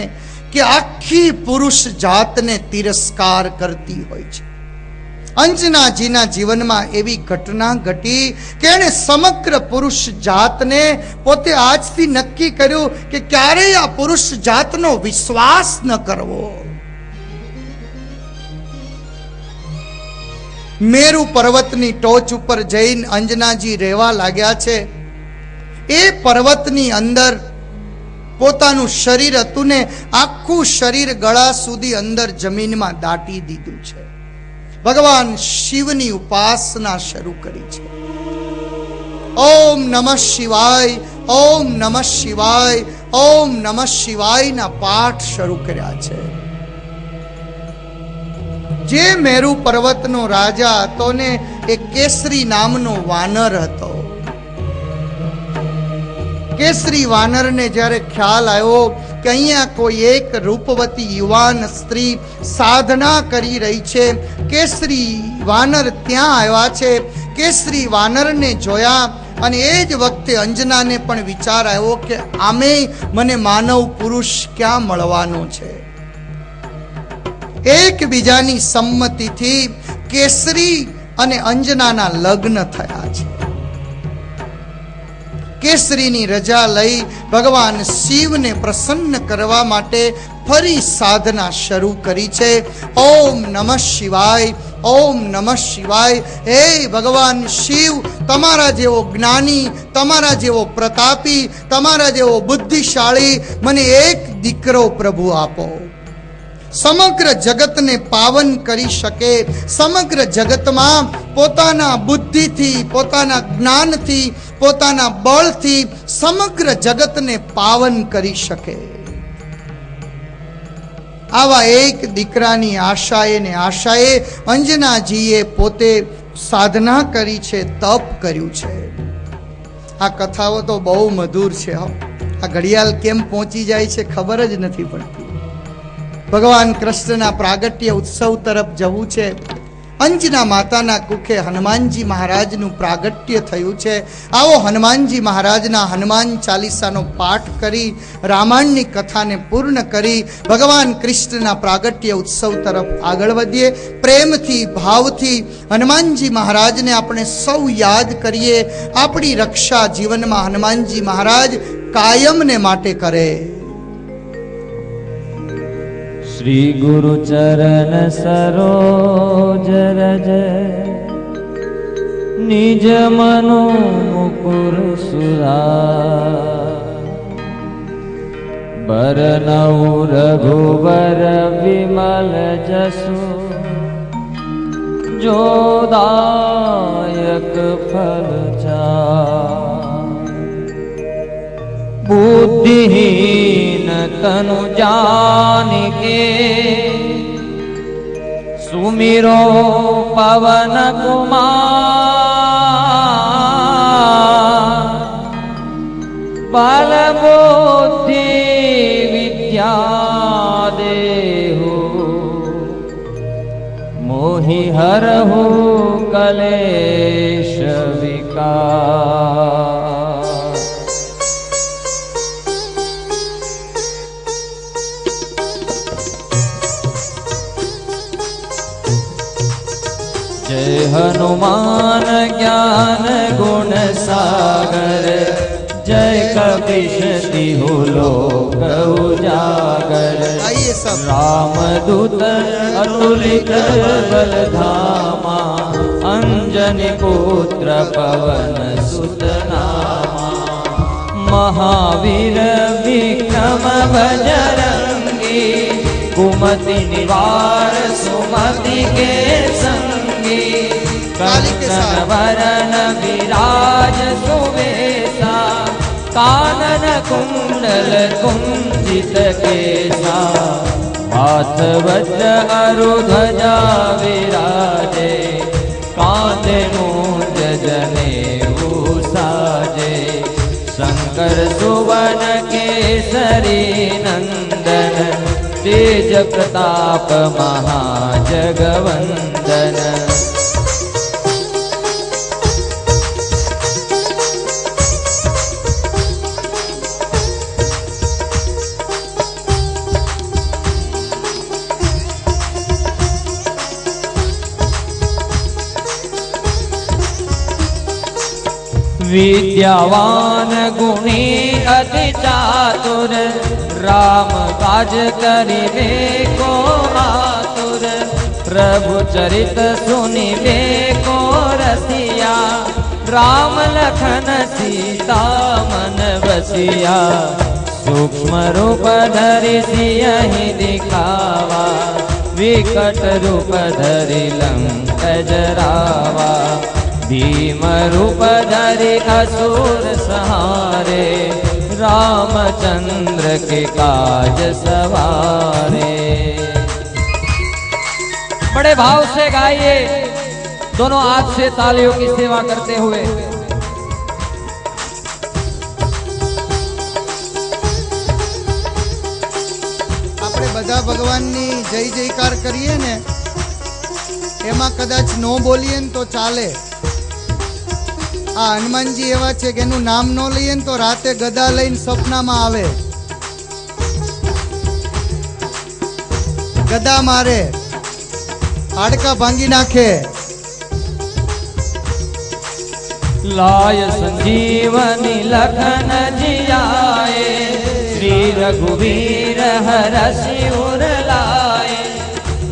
S1: કે આખી પુરુષ જાતને તિરસ્કાર કરતી હોય છે. અંજનાજીના જીવનમાં એવી ઘટના ઘટી કે એણે સમગ્ર પુરુષ જાતને પોતે આજથી નક્કી કર્યું કે ક્યારેય આ પુરુષ જાતનો વિશ્વાસ ન કરવો. મેરુ પર્વતની ટોચ ઉપર જઈને અંજનાજી રહેવા લાગ્યા છે. એ પર્વતની અંદર પોતાનું શરીર હતું ને આખું શરીર ગળા સુધી અંદર જમીનમાં દાટી દીધું છે. ભગવાન શિવની ઉપાસના શરૂ કરી છે. ઓમ નમઃ શિવાય, ઓમ નમઃ શિવાય, ઓમ નમઃ શિવાયના પાઠ શરૂ કર્યા છે. જે મેરુ પર્વતનો રાજા હતો ને એ કેસરી નામનો વાનર હતો. કેસરી વાનરને જ્યારે ખ્યાલ આવ્યો કે અહીંયા કોઈ એક રૂપવતી યુવાન સ્ત્રી સાધના કરી રહી છે, કેસરી વાનર ત્યાં આવ્યા છે. કેસરી વાનરને જોયા અને એ જ વખતે અંજનાને પણ વિચાર આવ્યો કે આમે મને માનવ પુરુષ ક્યાં મળવાનો છે. એકબીજાની સંમતિથી કેસરી અને અંજનાના લગ્ન થયા છે. કેસરીની રજા લઈ ભગવાન શિવને પ્રસન્ન કરવા માટે ફરી સાધના શરૂ કરી છે. ઓમ નમઃ શિવાય, ઓમ નમઃ શિવાય. હે ભગવાન શિવ, તમારા જેવો જ્ઞાની, તમારા જેવો પ્રતાપી, તમારા જેવો બુદ્ધિશાળી મને એક દીકરો પ્રભુ આપો. સમગ્ર જગતને પાવન કરી શકે, સમગ્ર જગતમાં પોતાના બુદ્ધિથી, પોતાના જ્ઞાનથી, પોતાના બળથી સમગ્ર જગતને પાવન કરી શકે. આવા એક દીકરાની આશાએ ને આશાએ અંજનાજીએ પોતે સાધના કરી છે, તપ કર્યું છે. આ કથાઓ તો બહુ મધુર છે. આ ઘડિયાળ કેમ પહોંચી જાય છે ખબર જ નથી પડતી. ભગવાન કૃષ્ણના પ્રાગટ્ય ઉત્સવ તરફ જવું છે. અંજના માતાના કુખે હનુમાનજી મહારાજનું પ્રાગટ્ય થયું છે. આવો હનુમાનજી મહારાજના હનુમાન ચાલીસાનો પાઠ કરી રામાયણની કથાને પૂર્ણ કરી ભગવાન કૃષ્ણના પ્રાગટ્ય ઉત્સવ તરફ આગળ વધીએ. પ્રેમથી, ભાવથી હનુમાનજી મહારાજને આપણે સૌ યાદ કરીએ. આપણી રક્ષા જીવનમાં હનુમાનજી મહારાજ કાયમને માટે કરે.
S2: શ્રી ગુરુ ચરણ સરોજ રજ નિજ મનો મુકુર સુરા બરનઉ રઘુબર વિમલ જસુ જોદાયક ફલ ચા बुद्धिहीन तनु जानिके सुमिरो पवन कुमार बल बुद्धि विद्या देहु मोहि हरहु कलेश विकार. जय हनुमान ज्ञान गुण सागर जय कपीश तिहु लोक उजागर.
S1: आइए सब.
S2: रामदूत अतुलित बल धामा अंजनी पुत्र पवन सुत नामा महावीर विक्रम बजरंगी कुमति निवार सुमति के संगी कंचन वरण विराज सुवेशा कानन कुंडल कुंजित केसा हाथ वज्र अरुध्वजा विराजे कांधे मूंज जनेऊ साजे शंकर सुवन केसरी नंदन तेज प्रताप महाजगवंदन. विद्यावान गुणी अति चातुर राम काज करिबे को आतुर प्रभु चरित सुनिबे को रसिया राम लखन सीता मन बसिया सूक्ष्म रूप धरि सियहि दिखावा विकट रूप धरि लंक जरावा भीम रूप धरि असुर सहारे रामचंद्र के काज सवारे. बड़े भाव से गाइए, दोनों हाथ से तालियों की सेवा करते हुए.
S1: આપણે બધા ભગવાનની જય જયકાર કરીએ ને, એમાં કદાચ નો બોલીએ ને તો ચાલે. આ હનુમાનજી એવા છે કે એનું નામ ન લઈએ ને તો રાતે ગદા લઈને સપનામાં આવે, ગદા મારે, હાડકા ભાંગી નાખે.
S2: लाय संजीवनी लखन जियाए, श्री रघुवीर हरषि उर लाए।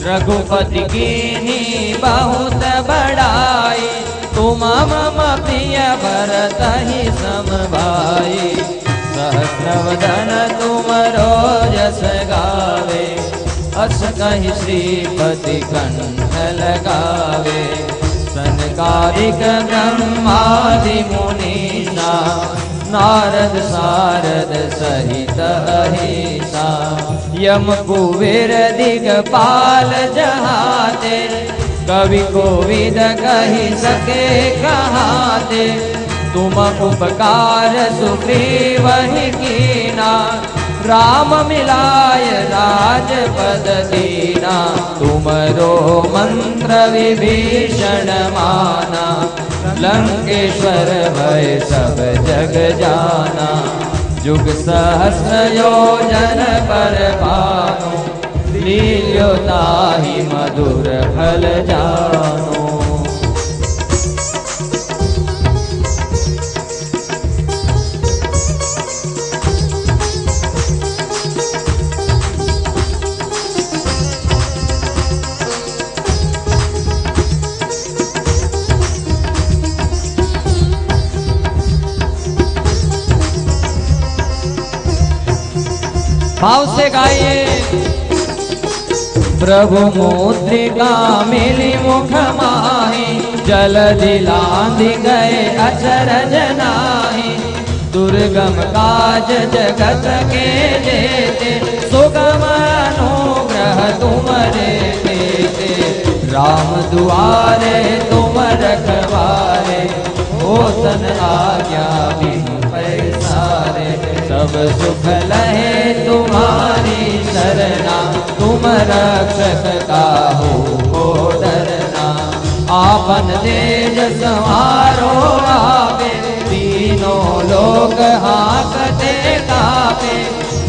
S2: रघुपति कीन्ही बहुत बड़ाई, तुम मम प्रिय भरत ही समभाई। सहस्रवदन तुमरो जस गावे, अस कहि श्रीपति कंठ लगावे। सनकादिक ब्रह्मादि मुनीसा, नारद सारद सहित अहिसा। यम कुबेर दिगपाल जहाते, कवि कोविद कहि सके कहाते। तुम उपकार सुग्रीव ही कीना, राम मिलाय राजपद दीना। तुमरो मंत्र विभीषण माना, लंकेश्वर भय सब जग जाना। जुग सहस्र योजन पर भानु, लील्यो ताहि मधुर फल जानो। भाव से गाइए। प्रभु मुद्रिका मिली मुख माही, जलधि लांघि गए अचरज नाही। दुर्गम काज जगत के जेते, सुगम अनुग्रह तुमरे तेते। राम दुआरे तुम रखवारे, होतन आज्ञा बिनु पैसारे। सब सुख लहे तुम्हारी शरणा, तुम रक्षक काहू को डरना। आपन तेज संहारो आपे, तीनों लोक हांकते कापे।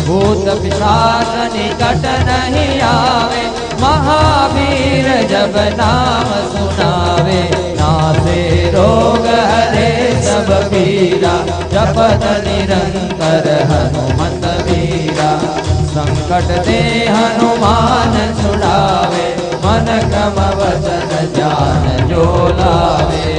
S2: भूत पिशाच निकट नहीं आवे, महावीर जब नाम सुनावे। नासे रोग हरे सब पीरा, जपत निरंतर हनुमत वीरा। संकट ते हनुमान छुड़ावे, मन क्रम वचन जान जो लावे।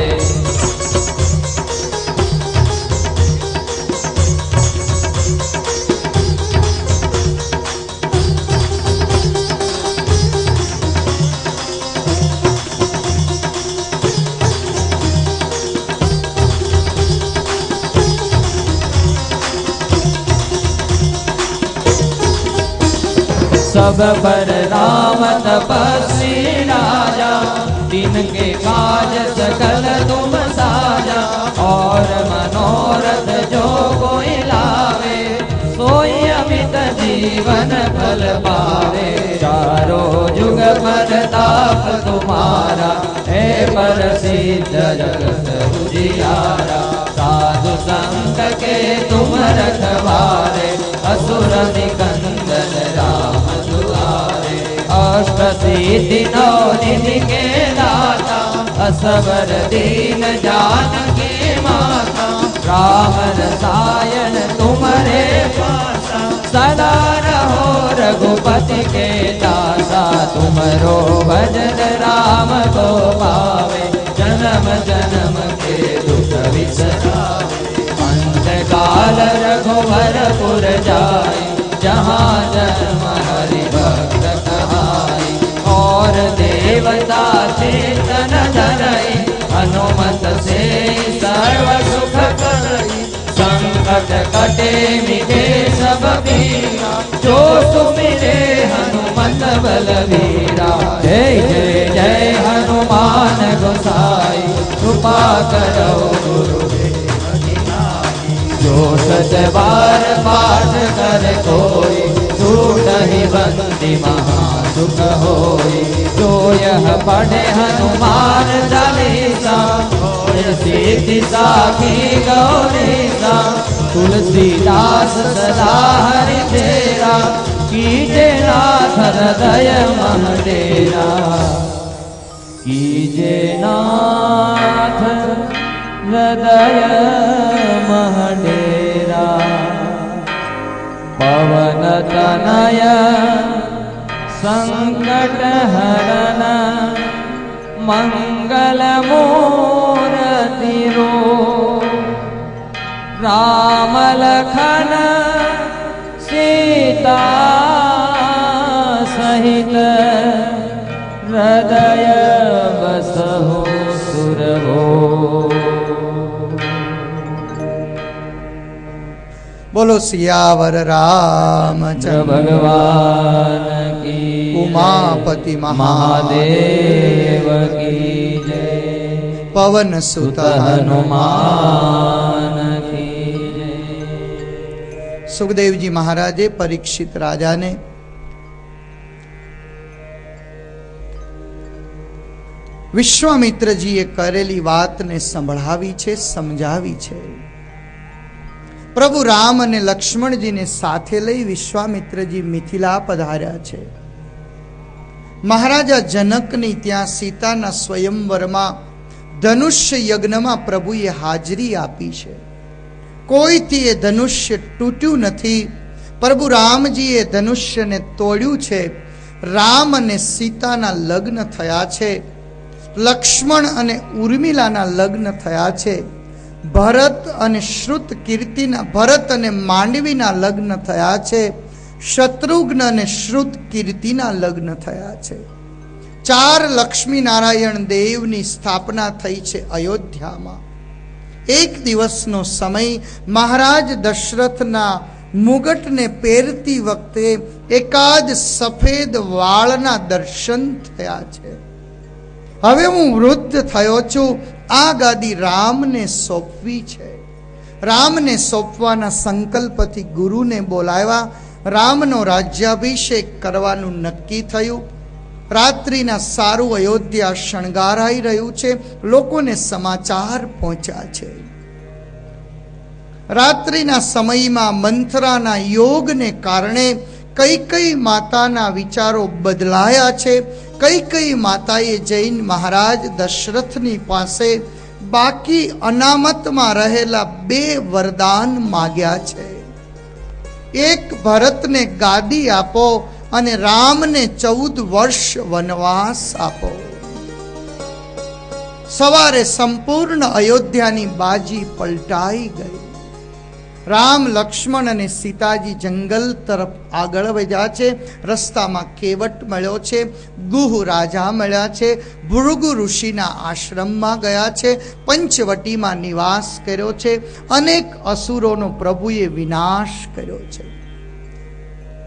S2: सब पर राम तपस्वी राजा, तिनके काज सकल तुम साजा। और मनोरथ जो कोई लावे, सोई अमित जीवन फल पावे। चारों जुग परताप तुम्हारा, है प्रसिद्ध जगत उजियारा। साधु संत के तुम रखवारे, असुर निकंदन राम दुआरे। अष्ट सिद्धि नौ निधि के दाता, असवर दीन जानकी माता। राम रसायन तुम्हारे पासा, सदा रहो रघुपति के दासा। तुमरो भजन राम को पावे, जन्म जन्म के दुख विसरावे। अंत काल रघुवरपुर जाय, जहाँ जन्म हरि भक्त कहाई। और देवता चेतन धरई, हनुमत से सर्व सुख करई। संकट कटे मिटे सब पीरा, जो सुमिरे हनुमत बलवीरा। जय जय जय हनुमान गोसाई, कृपा करो गुरुदेव की नाई। जो सत बार पाठ कर कोई, छूट ही बंदी महा सुख होई। जो यह पढ़े हनुमान चालीसा, सिद्धि साखी गौरीसा। तुलसीदास सदा हरि तेरा, कीजे नाथ हृदय मह डेरा। कीजे नाथ હૃદય મહડેરા પવન તનય સંકટ હરણ મંગલ મૂર્તિ રો રામ લખન સીતા સહિત હૃદય બસહો સુરભો.
S1: બોલો સિયાવર રામચંદ્ર
S2: ભગવાન કી
S1: ઉમાપતિ
S2: મહાદેવ કી જય.
S1: પવન સુત
S2: હનુમાન કી જય.
S1: સુખદેવજી મહારાજે પરીક્ષિત રાજાને વિશ્વામિત્રજીએ કરેલી વાતને સંભળાવી છે, સમજાવી છે. પ્રભુ રામ અને લક્ષ્મણજીને સાથે લઈ વિશ્વામિત્રજી મિથિલા પધાર્યા છે. મહારાજા જનકની ત્યાં સીતાના સ્વયંવરમાં ધનુષ્ય યજ્ઞમાં પ્રભુએ હાજરી આપી છે. કોઈથી એ ધનુષ્ય તૂટ્યું નથી. પ્રભુ રામજીએ ધનુષ્યને તોડ્યું છે. રામ અને સીતાના લગ્ન થયા છે. લક્ષ્મણ અને ઉર્મિલાના લગ્ન થયા છે. ભરત અને શ્રુત કીર્તિના ભરત અને માંડવીના લગ્ન થયા છે. શત્રુઘ્ન અને શ્રુત કીર્તિના લગ્ન થયા છે. 4 લક્ષ્મી નારાયણ દેવની સ્થાપના થઈ છે અયોધ્યામાં. એક દિવસનો સમય મહારાજ દશરથના મુગટને પહેરતી વખતે એકાદ સફેદ વાળના દર્શન થયા છે. હવે હું વૃદ્ધ થયો છું. આ ગાદી રામને સોંપવી છે. રામને સોંપવાના સંકલ્પથી ગુરુને બોલાવ્યા. રામનો રાજ્યાભિષેક કરવાનું નક્કી થયું. રાત્રિના સારું અયોધ્યા શણગારાઈ રહ્યું છે. લોકોને સમાચાર પહોંચ્યા છે. રાત્રિના સમયમાં મંથરાના યોગને કારણે કઈ કઈ માતાના વિચારો બદલાયા છે. કઈ કઈ માતાએ જૈન મહારાજ દશરથની પાસે બાકી અનામતમાં રહેલા 2 વરદાન માગ્યા છે. એક, ભરતને ગાદી આપો અને રામને 14 વર્ષ વનવાસ આપો. સવારે સંપૂર્ણ અયોધ્યાની બાજી પલટાઈ ગઈ. રામ, લક્ષ્મણ અને સીતાજી જંગલ તરફ આગળ વધ્યા છે. રસ્તામાં કેવટ મળ્યો છે. ગુહ રાજા મળ્યા છે. ભૃગુ ઋષિના આશ્રમમાં ગયા છે. પંચવટીમાં નિવાસ કર્યો છે. અનેક અસુરોનો પ્રભુએ વિનાશ કર્યો છે.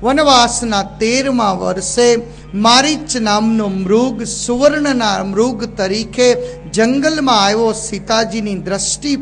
S1: વનવાસના 13મા વર્ષે મારીચ નામનો મૃગ સુવર્ણના મૃગ તરીકે જંગલમાં આવ્યો. સીતાજીની દ્રષ્ટિ